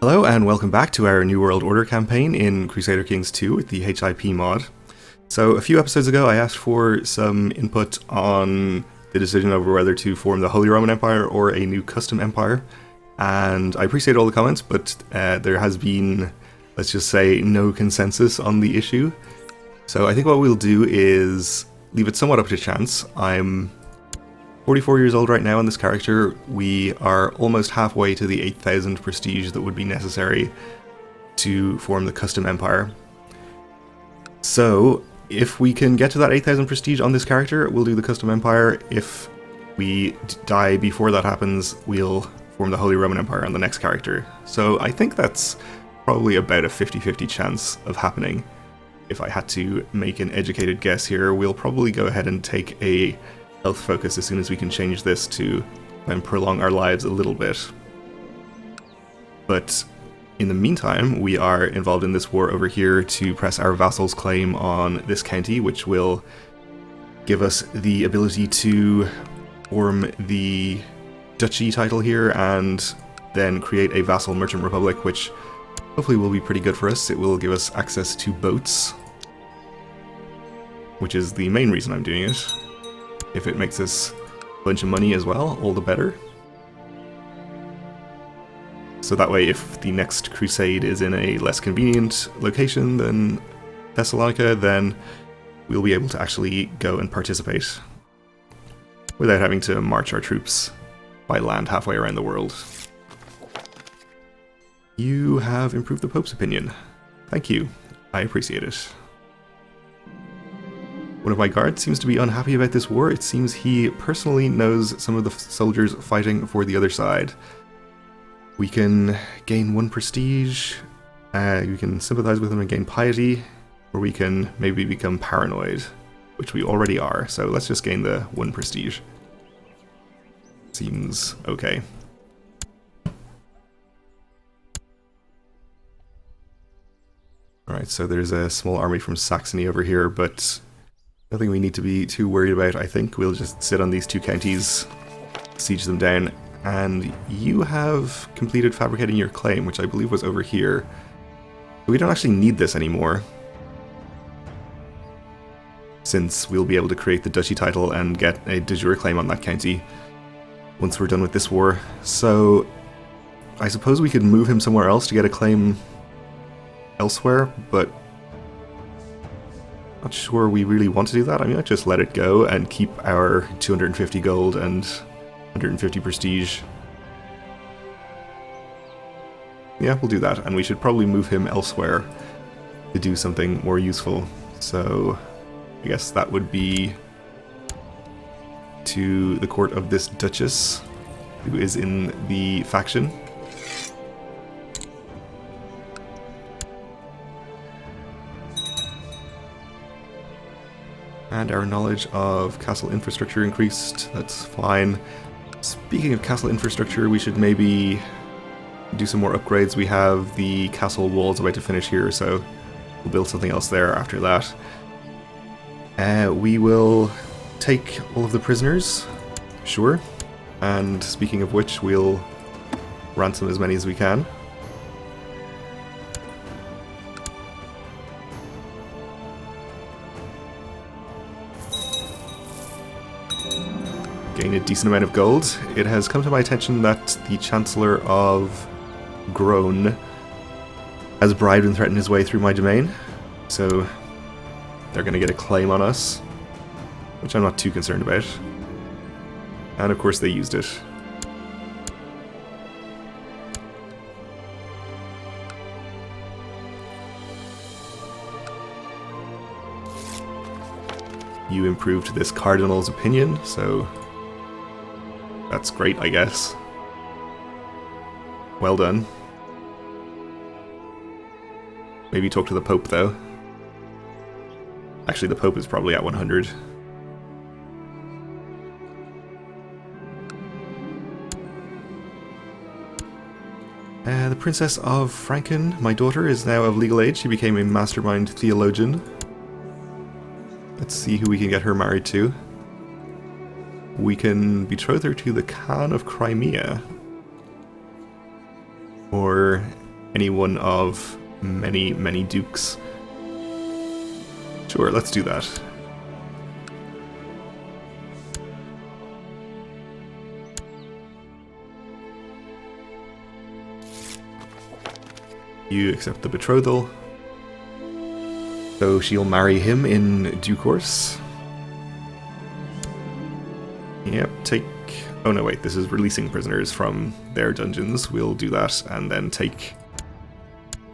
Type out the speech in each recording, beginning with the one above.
Hello and welcome back to our New World Order campaign in Crusader Kings 2 with the HIP mod. So a few episodes ago I asked for some input on the decision over whether to form the Holy Roman Empire or a new custom empire, and I appreciate all the comments, but there has been, let's just say, no consensus on the issue. So I think what we'll do is leave it somewhat up to chance. I'm 44 years old right now in this character. We are almost halfway to the 8,000 prestige that would be necessary to form the custom empire. So if we can get to that 8,000 prestige on this character, we'll do the custom empire. If we die before that happens, we'll form the Holy Roman Empire on the next character. So I think that's probably about a 50-50 chance of happening. If I had to make an educated guess here, we'll probably go ahead and take a health focus as soon as we can change this to prolong our lives a little bit. But in the meantime, we are involved in this war over here to press our vassal's claim on this county, which will give us the ability to form the duchy title here and then create a vassal merchant republic, which hopefully will be pretty good for us. It will give us access to boats, which is the main reason I'm doing it. If it makes us a bunch of money as well, all the better. So that way, if the next crusade is in a less convenient location than Thessalonica, then we'll be able to actually go and participate without having to march our troops by land halfway around the world. You have improved the Pope's opinion. Thank you. I appreciate it. One of my guards seems to be unhappy about this war. It seems he personally knows some of the soldiers fighting for the other side. We can gain 1 prestige, we can sympathize with him and gain piety, or we can maybe become paranoid, which we already are, so let's just gain the 1 prestige. Seems okay. Alright, so there's a small army from Saxony over here, but nothing we need to be too worried about, I think. We'll just sit on these 2 counties, siege them down, and you have completed fabricating your claim, which I believe was over here. We don't actually need this anymore, since we'll be able to create the duchy title and get a de jure claim on that county once we're done with this war. So I suppose we could move him somewhere else to get a claim elsewhere, but not sure we really want to do that. I mean, I'd just let it go and keep our 250 gold and 150 prestige. Yeah, we'll do that, and we should probably move him elsewhere to do something more useful. So I guess that would be to the court of this duchess, who is in the faction. And our knowledge of castle infrastructure increased. That's fine. Speaking of castle infrastructure, we should maybe do some more upgrades. We have the castle walls about to finish here, so we'll build something else there after that. We will take all of the prisoners, sure. And speaking of which, we'll ransom as many as we can. Gain a decent amount of gold. It has come to my attention that the Chancellor of Groan has bribed and threatened his way through my domain, so they're going to get a claim on us, which I'm not too concerned about. And of course they used it. You improved this cardinal's opinion, so that's great, I guess. Well done. Maybe talk to the Pope, though. Actually, the Pope is probably at 100. The Princess of Franken, my daughter, is now of legal age. She became a mastermind theologian. Let's see who we can get her married to. We can betroth her to the Khan of Crimea. Or any one of many, many dukes. Sure, let's do that. You accept the betrothal. So she'll marry him in due course. Yep, take... Oh no, wait, this is releasing prisoners from their dungeons. We'll do that and then take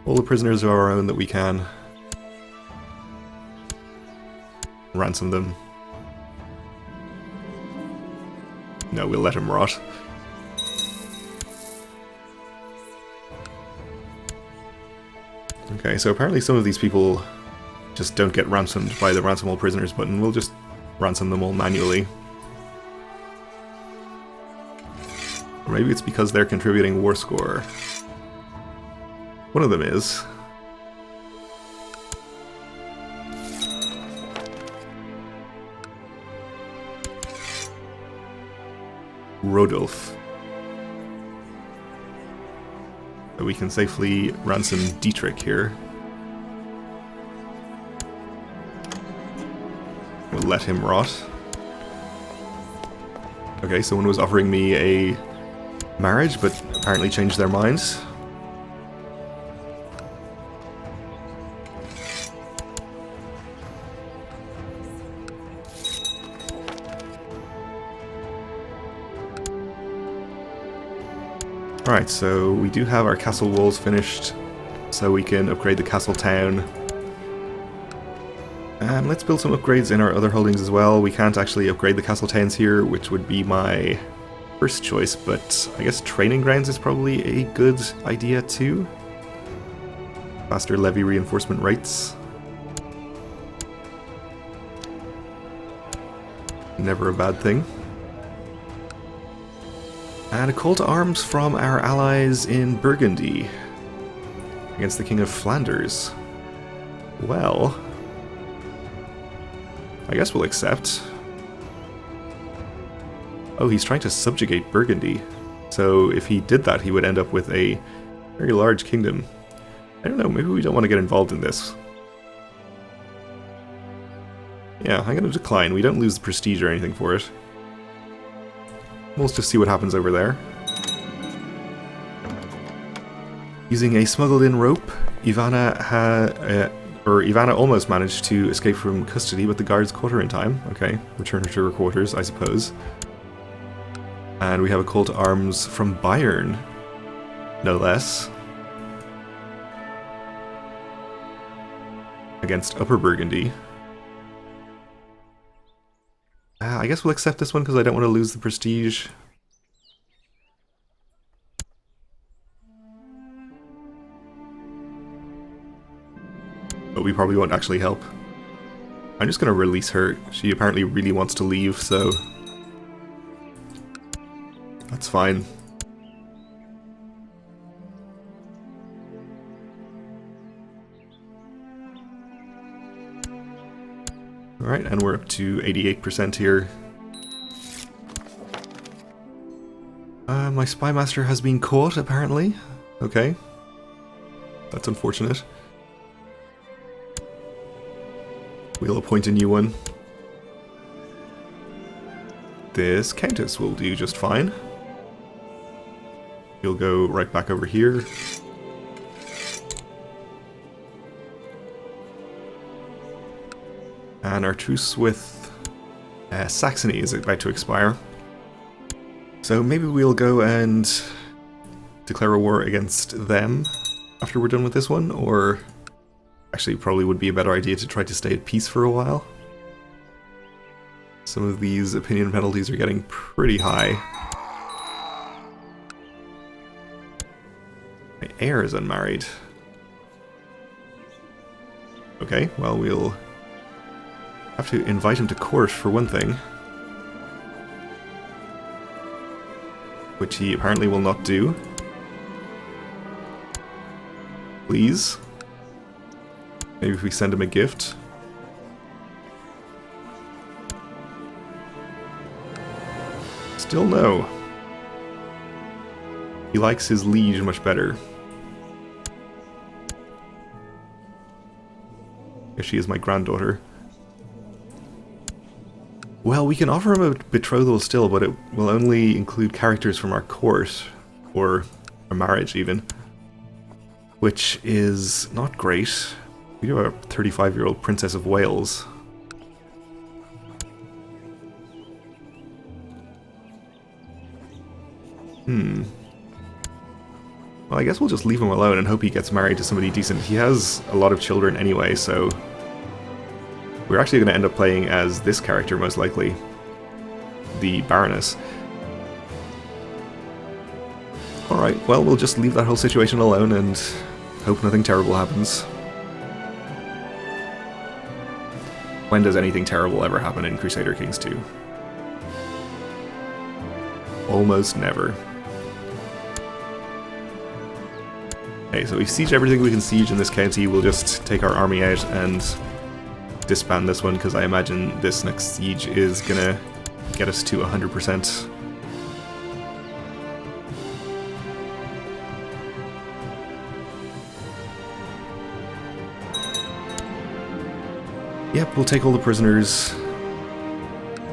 all the prisoners of our own that we can. Ransom them. No, we'll let him rot. Okay, so apparently some of these people just don't get ransomed by the ransom all prisoners button. We'll just ransom them all manually. Or maybe it's because they're contributing war score. One of them is. Rodolph. So we can safely ransom Dietrich here. We'll let him rot. Okay, someone was offering me a marriage, but apparently changed their minds. Alright, so we do have our castle walls finished, so we can upgrade the castle town. And let's build some upgrades in our other holdings as well. We can't actually upgrade the castle towns here, which would be my first choice, but I guess training grounds is probably a good idea too. Faster levy reinforcement rates. Never a bad thing. And a call to arms from our allies in Burgundy against the King of Flanders. Well, I guess we'll accept. Oh, he's trying to subjugate Burgundy. So if he did that, he would end up with a very large kingdom. I don't know, maybe we don't want to get involved in this. Yeah, I'm going to decline. We don't lose the prestige or anything for it. We'll just see what happens over there. Using a smuggled-in rope, Ivana almost managed to escape from custody, but the guards caught her in time. Okay, return her to her quarters, I suppose. And we have a call to arms from Bayern, no less. Against Upper Burgundy. I guess we'll accept this one because I don't want to lose the prestige. But we probably won't actually help. I'm just going to release her. She apparently really wants to leave, so that's fine. Alright, and we're up to 88% here. My spy master has been caught, apparently. Okay. That's unfortunate. We'll appoint a new one. This countess will do just fine. You'll go right back over here. And our truce with Saxony is about to expire. So maybe we'll go and declare a war against them after we're done with this one, or actually probably would be a better idea to try to stay at peace for a while. Some of these opinion penalties are getting pretty high. My heir is unmarried. Okay, well we'll have to invite him to court for one thing. Which he apparently will not do. Please. Maybe if we send him a gift. Still no. He likes his liege much better. She is my granddaughter. Well, we can offer him a betrothal still, but it will only include characters from our court, or a marriage even, which is not great. We do have a 35-year-old Princess of Wales. Well, I guess we'll just leave him alone and hope he gets married to somebody decent. He has a lot of children anyway, so we're actually going to end up playing as this character, most likely. The Baroness. Alright, well, we'll just leave that whole situation alone and hope nothing terrible happens. When does anything terrible ever happen in Crusader Kings 2? Almost never. Okay, so we siege everything we can siege in this county. We'll just take our army out and disband this one, because I imagine this next siege is gonna get us to 100%. Yep, we'll take all the prisoners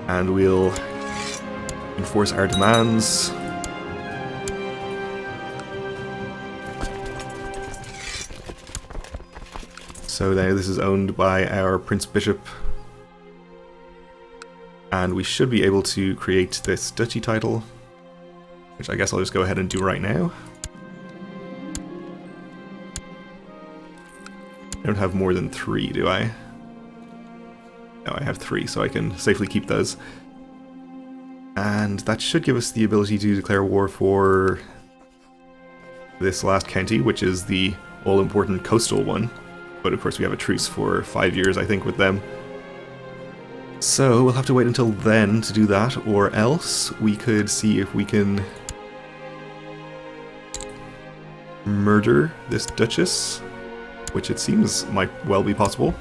and we'll enforce our demands. So now this is owned by our Prince Bishop, and we should be able to create this duchy title, which I guess I'll just go ahead and do right now. I don't have more than 3, do I? No, I have 3, so I can safely keep those. And that should give us the ability to declare war for this last county, which is the all-important coastal one. But of course we have a truce for 5 years, I think, with them. So we'll have to wait until then to do that, or else we could see if we can murder this Duchess, which it seems might well be possible.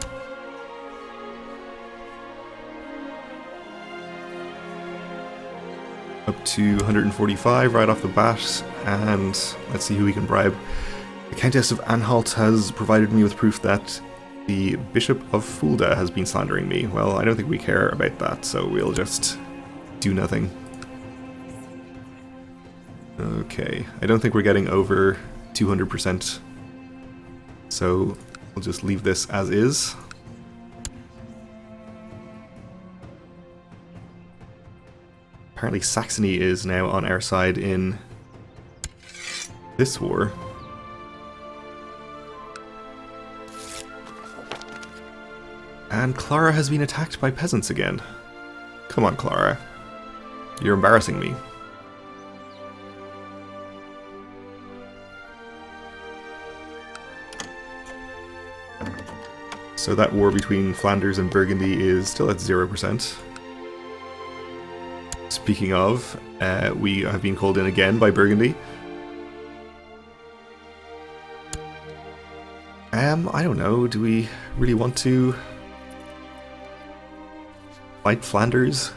Up to 145 right off the bat, and let's see who we can bribe. The Countess of Anhalt has provided me with proof that the Bishop of Fulda has been slandering me. Well, I don't think we care about that, so we'll just do nothing. Okay, I don't think we're getting over 200%, so we'll just leave this as is. Apparently Saxony is now on our side in this war. And Clara has been attacked by peasants again. Come on, Clara. You're embarrassing me. So that war between Flanders and Burgundy is still at 0%. Speaking of, we have been called in again by Burgundy. I don't know, do we really want to fight Flanders?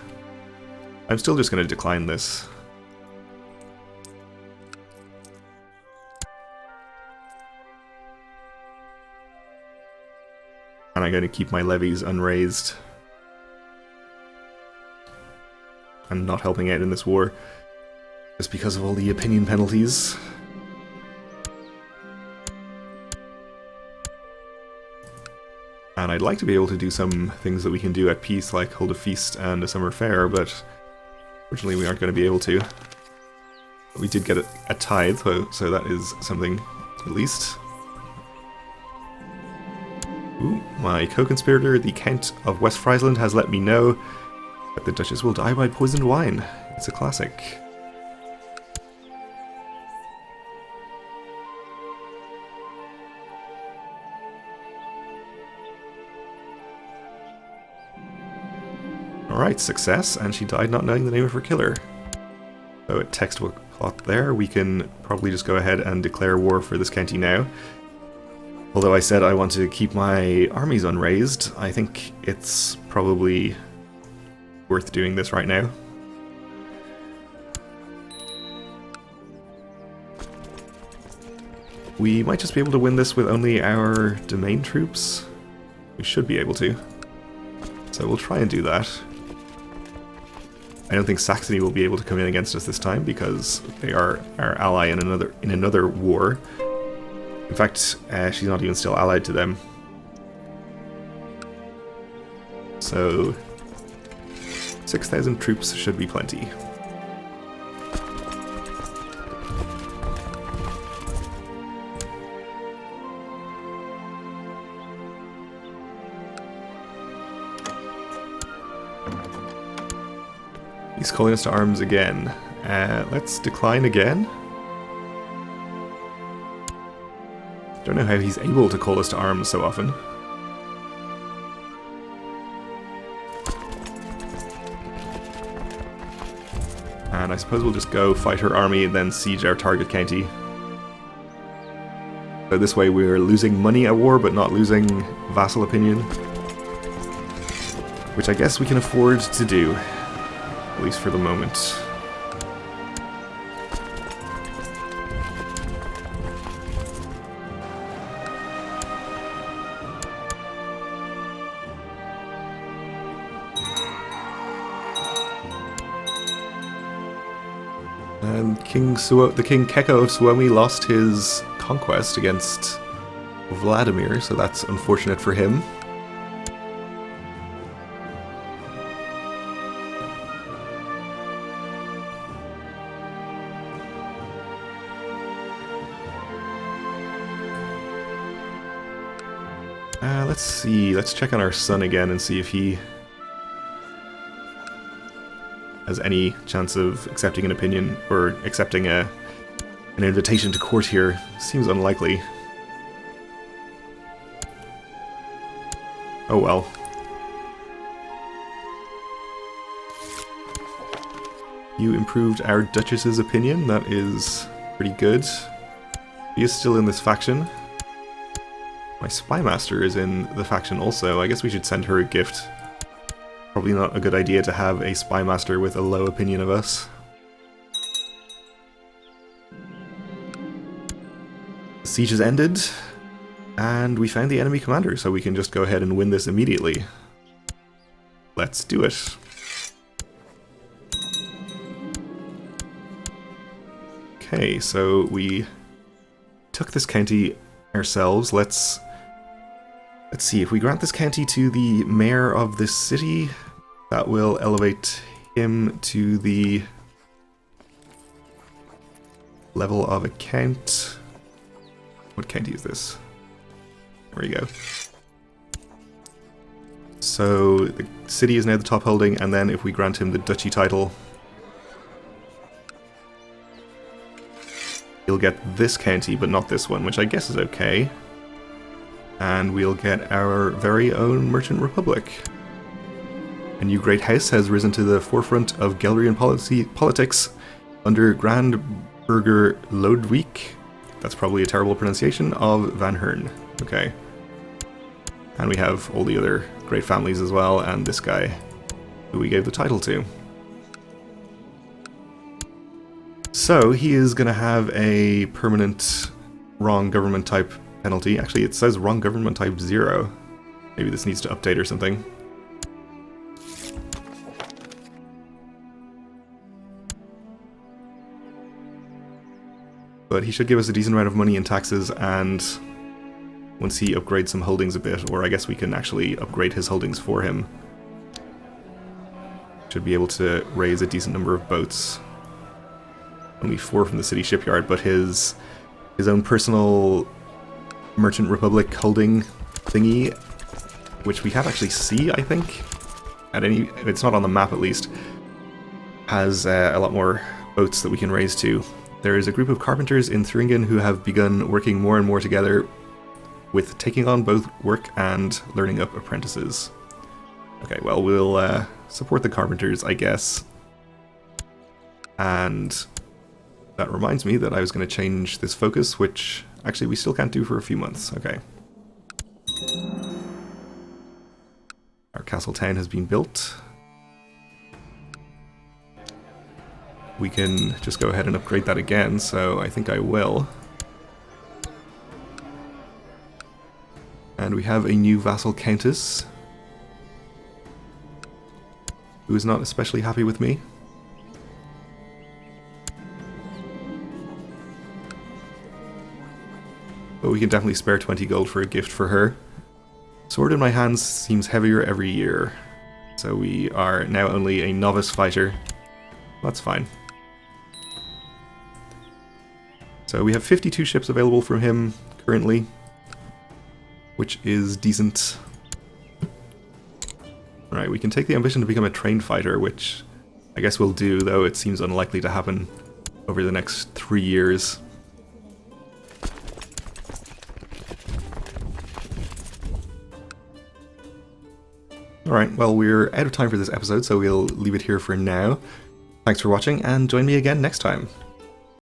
I'm still just going to decline this. And I'm going to keep my levies unraised. And not helping out in this war, just because of all the opinion penalties. And I'd like to be able to do some things that we can do at peace, like hold a feast and a summer fair, but fortunately we aren't going to be able to. But we did get a tithe, so that is something, at least. Ooh, my co-conspirator, the Count of West Friesland, has let me know that the Duchess will die by poisoned wine. It's a classic. Alright, success, and she died not knowing the name of her killer. So a textbook plot there. We can probably just go ahead and declare war for this county now. Although I said I want to keep my armies unraised, I think it's probably worth doing this right now. We might just be able to win this with only our domain troops. We should be able to. So we'll try and do that. I don't think Saxony will be able to come in against us this time because they are our ally in another war. In fact, she's not even still allied to them. So 6,000 troops should be plenty. He's calling us to arms again. Let's decline again. Don't know how he's able to call us to arms so often. And I suppose we'll just go fight her army and then siege our target county. So this way we're losing money at war, but not losing vassal opinion. Which I guess we can afford to do. At least for the moment. And the King Keko of Suomi lost his conquest against Vladimir, so that's unfortunate for him. Let's see, let's check on our son again and see if he has any chance of accepting an opinion or accepting an invitation to court here. Seems unlikely. Oh well. You improved our Duchess's opinion, that is pretty good. He is still in this faction. My Spymaster is in the faction also. I guess we should send her a gift. Probably not a good idea to have a Spymaster with a low opinion of us. The siege has ended, and we found the enemy commander, so we can just go ahead and win this immediately. Let's do it. Okay, so we took this county ourselves. Let's see, if we grant this county to the mayor of this city, that will elevate him to the level of account. What county is this? There we go. So the city is now the top holding, and then if we grant him the duchy title, he'll get this county, but not this one, which I guess is okay. And we'll get our very own merchant republic. A new great house has risen to the forefront of Gelrian politics under Grand Burger Lodewijk. That's probably a terrible pronunciation of Van Hern. Okay. And we have all the other great families as well, and this guy who we gave the title to. So he is going to have a permanent wrong government type penalty. Actually, it says wrong government type 0. Maybe this needs to update or something. But he should give us a decent amount of money in taxes, and once he upgrades some holdings a bit, or I guess we can actually upgrade his holdings for him, should be able to raise a decent number of boats. Only 4 from the city shipyard, but his own personal merchant republic holding thingy, which we can't actually see, I think, it's not on the map at least, has a lot more boats that we can raise to. There is a group of carpenters in Thuringen who have begun working more and more together with taking on both work and learning up apprentices. Okay, well, we'll support the carpenters, I guess. And that reminds me that I was going to change this focus, which actually we still can't do for a few months. Okay. Our castle town has been built. We can just go ahead and upgrade that again, so I think I will. And we have a new vassal countess, who is not especially happy with me. But we can definitely spare 20 gold for a gift for her. Sword in my hands seems heavier every year, so we are now only a novice fighter. That's fine. So we have 52 ships available from him currently, which is decent. Right, we can take the ambition to become a trained fighter, which I guess we'll do, though it seems unlikely to happen over the next 3 years. Alright, well, we're out of time for this episode, so we'll leave it here for now. Thanks for watching, and join me again next time.